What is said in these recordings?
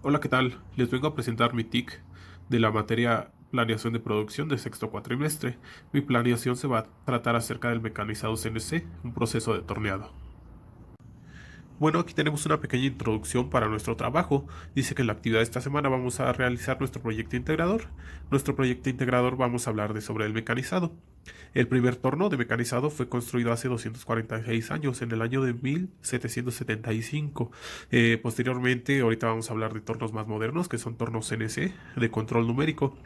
Hola, ¿qué tal? Les vengo a presentar mi TIC de la materia Planeación de Producción de sexto cuatrimestre. Mi planeación se va a tratar acerca del mecanizado CNC, un proceso de torneado. Bueno, aquí tenemos una pequeña introducción para nuestro trabajo. Dice que en la actividad de esta semana vamos a realizar nuestro proyecto integrador. Nuestro proyecto integrador vamos a hablar sobre el mecanizado. El primer torno de mecanizado fue construido hace 246 años, en el año de 1775. Posteriormente, ahorita vamos a hablar de tornos más modernos, que son tornos CNC, de control numérico.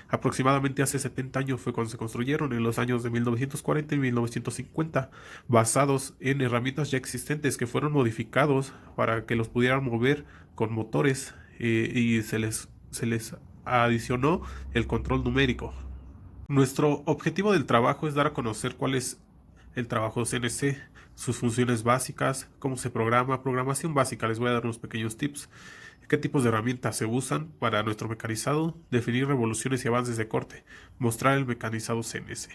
Aproximadamente hace 70 años fue cuando se construyeron, en los años de 1940 y 1950, basados en herramientas ya existentes que fueron modificados para que los pudieran mover con motores, y se les adicionó el control numérico. Nuestro objetivo del trabajo es dar a conocer cuál es el trabajo CNC, sus funciones básicas, cómo se programa, programación básica. Les voy a dar unos pequeños tips. ¿Qué tipos de herramientas se usan para nuestro mecanizado? Definir revoluciones y avances de corte. Mostrar el mecanizado CNC.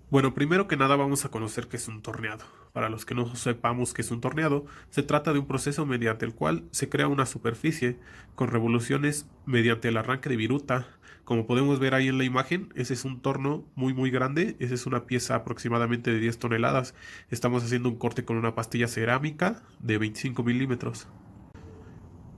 Bueno, primero que nada vamos a conocer qué es un torneado. Para los que no sepamos qué es un torneado, se trata de un proceso mediante el cual se crea una superficie con revoluciones mediante el arranque de viruta. Como podemos ver ahí en la imagen, ese es un torno muy grande, esa es una pieza aproximadamente de 10 toneladas. Estamos haciendo un corte con una pastilla cerámica de 25 milímetros.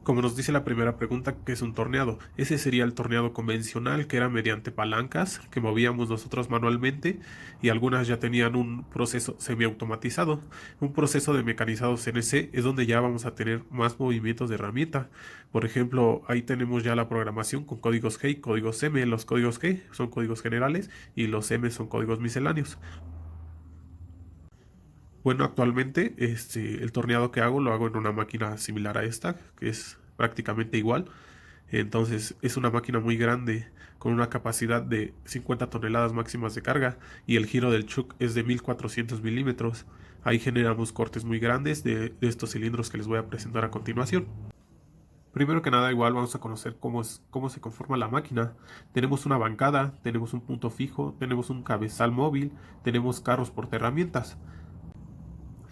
Como nos dice la primera pregunta, ¿qué es un torneado? Ese sería el torneado convencional, que era mediante palancas que movíamos nosotros manualmente, y algunas ya tenían un proceso semiautomatizado. Un proceso de mecanizado CNC es donde ya vamos a tener más movimientos de herramienta. Por ejemplo, ahí tenemos ya la programación con códigos G y códigos M. Los códigos G son códigos generales y los M son códigos misceláneos. Bueno, actualmente el torneado que hago lo hago en una máquina similar a esta, que es prácticamente igual. Entonces es una máquina muy grande con una capacidad de 50 toneladas máximas de carga, y el giro del chuck es de 1400 milímetros. Ahí generamos cortes muy grandes de estos cilindros que les voy a presentar a continuación. Primero que nada, igual vamos a conocer cómo se conforma la máquina. Tenemos una bancada, tenemos un punto fijo, tenemos un cabezal móvil, tenemos carros portaherramientas.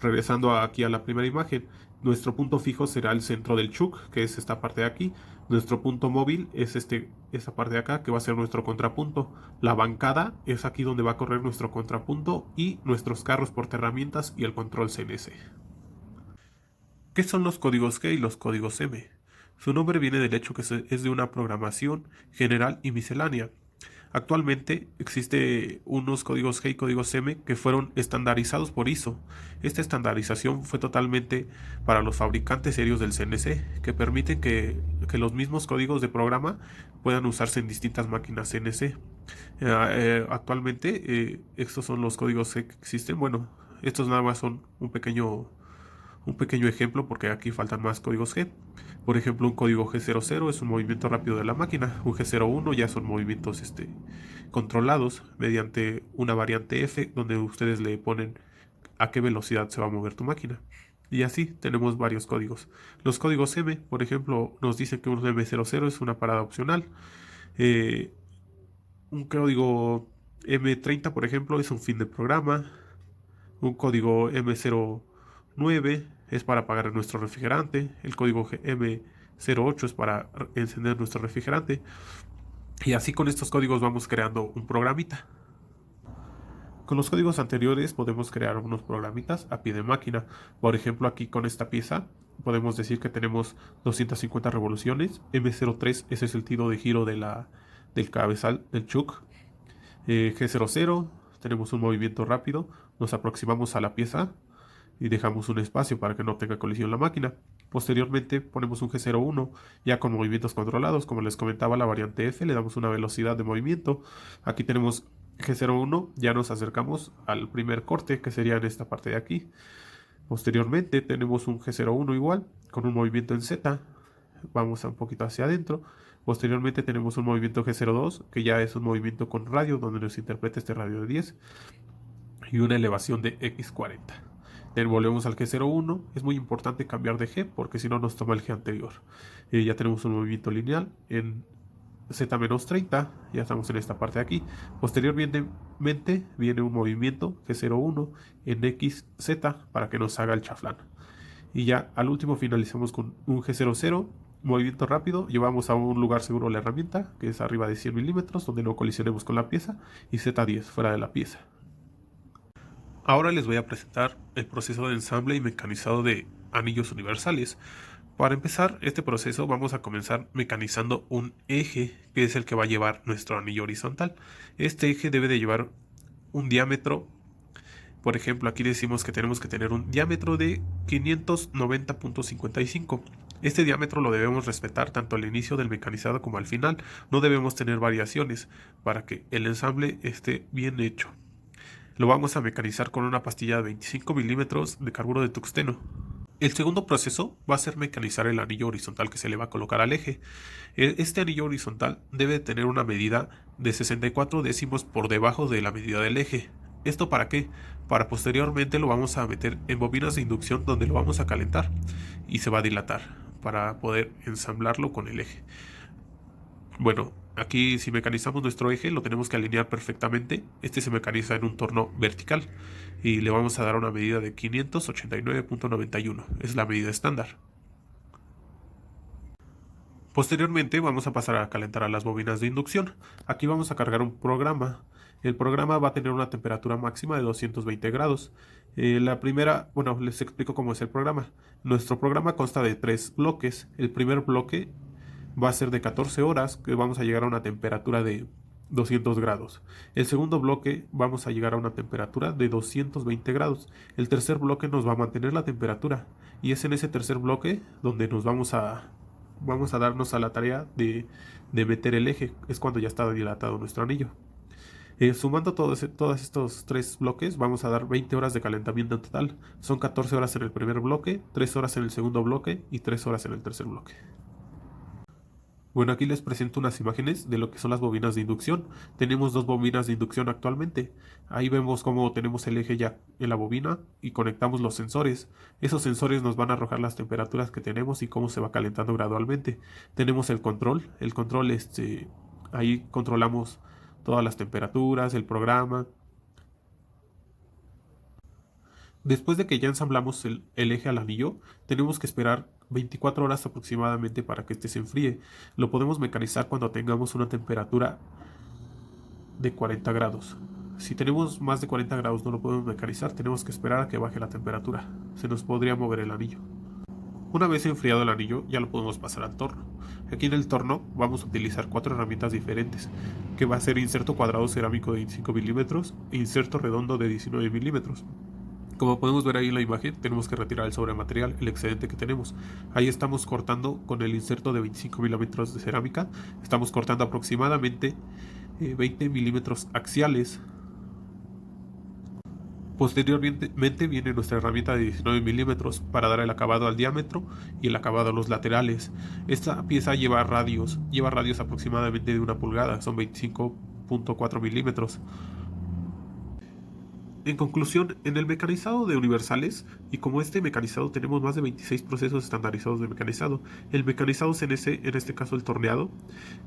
Regresando aquí a la primera imagen, nuestro punto fijo será el centro del chuck, que es esta parte de aquí. Nuestro punto móvil es esta parte de acá, que va a ser nuestro contrapunto. La bancada es aquí donde va a correr nuestro contrapunto, y nuestros carros portaherramientas y el control CNC. ¿Qué son los códigos G y los códigos M? Su nombre viene del hecho que es de una programación general y miscelánea. Actualmente existe unos códigos G y códigos M que fueron estandarizados por ISO. Esta estandarización fue totalmente para los fabricantes serios del CNC, que permiten que los mismos códigos de programa puedan usarse en distintas máquinas CNC. Actualmente, estos son los códigos G que existen. Bueno, estos nada más son un pequeño ejemplo, porque aquí faltan más códigos G. Por ejemplo, un código G00 es un movimiento rápido de la máquina. Un G01 ya son movimientos controlados mediante una variante F, donde ustedes le ponen a qué velocidad se va a mover tu máquina. Y así tenemos varios códigos. Los códigos M, por ejemplo, nos dicen que un M00 es una parada opcional. Eh, un código M30, por ejemplo, es un fin de programa. Un código M09 es para apagar nuestro refrigerante. El código M08 es para encender nuestro refrigerante. Y así con estos códigos vamos creando un programita. Con los códigos anteriores podemos crear unos programitas a pie de máquina. Por ejemplo, aquí con esta pieza podemos decir que tenemos 250 revoluciones. M03, ese es el tiro de giro del cabezal del chuck. G00, tenemos un movimiento rápido. Nos aproximamos a la pieza y dejamos un espacio para que no tenga colisión la máquina. Posteriormente ponemos un G01 ya con movimientos controlados. Como les comentaba, la variante F, le damos una velocidad de movimiento. Aquí tenemos G01, ya nos acercamos al primer corte, que sería en esta parte de aquí. Posteriormente tenemos un G01 igual con un movimiento en Z. Vamos un poquito hacia adentro. Posteriormente tenemos un movimiento G02, que ya es un movimiento con radio, donde nos interpreta este radio de 10, y una elevación de X40. Volvemos al G01. Es muy importante cambiar de G, porque si no nos toma el G anterior. Ya tenemos un movimiento lineal en Z-30. Ya estamos en esta parte de aquí. Posteriormente viene un movimiento G01 en XZ para que nos haga el chaflán. Y ya al último finalizamos con un G00 movimiento rápido, llevamos a un lugar seguro la herramienta, que es arriba de 100 milímetros, donde no colisionemos con la pieza, y Z10 fuera de la pieza. Ahora les voy a presentar el proceso de ensamble y mecanizado de anillos universales. Para empezar este proceso vamos a comenzar mecanizando un eje, que es el que va a llevar nuestro anillo horizontal. Este eje debe de llevar un diámetro. Por ejemplo, aquí decimos que tenemos que tener un diámetro de 590.55. Este diámetro lo debemos respetar tanto al inicio del mecanizado como al final. No debemos tener variaciones para que el ensamble esté bien hecho. Lo vamos a mecanizar con una pastilla de 25 milímetros de carburo de tungsteno. El segundo proceso va a ser mecanizar el anillo horizontal que se le va a colocar al eje. Este anillo horizontal debe tener una medida de 64 décimos por debajo de la medida del eje. ¿Esto para qué? Para posteriormente lo vamos a meter en bobinas de inducción donde lo vamos a calentar y se va a dilatar para poder ensamblarlo con el eje. Bueno, aquí si mecanizamos nuestro eje lo tenemos que alinear perfectamente. Este se mecaniza en un torno vertical y le vamos a dar una medida de 589.91. Es la medida estándar. Posteriormente vamos a pasar a calentar a las bobinas de inducción. Aquí vamos a cargar un programa. El programa va a tener una temperatura máxima de 220 grados. Bueno, les explico cómo es el programa. Nuestro programa consta de 3 bloques. El primer bloque va a ser de 14 horas, que vamos a llegar a una temperatura de 200 grados. El segundo bloque vamos a llegar a una temperatura de 220 grados. El tercer bloque nos va a mantener la temperatura. Y es en ese tercer bloque donde nos vamos a darnos a la tarea de meter el eje. Es cuando ya está dilatado nuestro anillo. Sumando todos estos 3 bloques, vamos a dar 20 horas de calentamiento en total. Son 14 horas en el primer bloque, 3 horas en el segundo bloque y 3 horas en el tercer bloque. Bueno, aquí les presento unas imágenes de lo que son las bobinas de inducción. Tenemos 2 bobinas de inducción actualmente. Ahí vemos cómo tenemos el eje ya en la bobina y conectamos los sensores. Esos sensores nos van a arrojar las temperaturas que tenemos y cómo se va calentando gradualmente. Tenemos el control. Ahí controlamos todas las temperaturas, el programa. Después de que ya ensamblamos el eje al anillo, tenemos que esperar 24 horas aproximadamente para que este se enfríe. Lo podemos mecanizar cuando tengamos una temperatura de 40 grados. Si tenemos más de 40 grados no lo podemos mecanizar, tenemos que esperar a que baje la temperatura. Se nos podría mover el anillo. Una vez enfriado el anillo, ya lo podemos pasar al torno. Aquí en el torno vamos a utilizar 4 herramientas diferentes, que va a ser inserto cuadrado cerámico de 25 milímetros e inserto redondo de 19 milímetros. Como podemos ver ahí en la imagen, tenemos que retirar el sobrematerial, el excedente que tenemos. Ahí estamos cortando con el inserto de 25 milímetros de cerámica. Estamos cortando aproximadamente 20 milímetros axiales. Posteriormente viene nuestra herramienta de 19 milímetros para dar el acabado al diámetro y el acabado a los laterales. Esta pieza lleva radios aproximadamente de 1 pulgada, son 25.4 milímetros. En conclusión, en el mecanizado de universales, y como este mecanizado tenemos más de 26 procesos estandarizados de mecanizado, el mecanizado CNC, en este caso el torneado,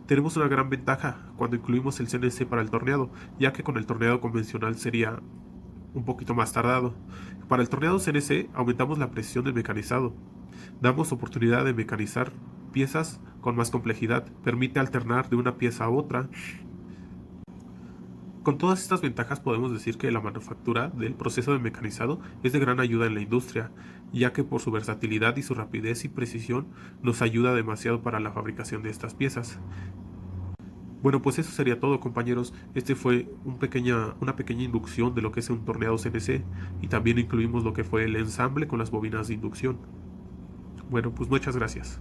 tenemos una gran ventaja cuando incluimos el CNC para el torneado, ya que con el torneado convencional sería un poquito más tardado. Para el torneado CNC aumentamos la precisión del mecanizado, damos oportunidad de mecanizar piezas con más complejidad, permite alternar de una pieza a otra. Con todas estas ventajas podemos decir que la manufactura del proceso de mecanizado es de gran ayuda en la industria, ya que por su versatilidad y su rapidez y precisión nos ayuda demasiado para la fabricación de estas piezas. Bueno, pues eso sería todo, compañeros. Este fue una pequeña inducción de lo que es un torneado CNC y también incluimos lo que fue el ensamble con las bobinas de inducción. Bueno, pues muchas gracias.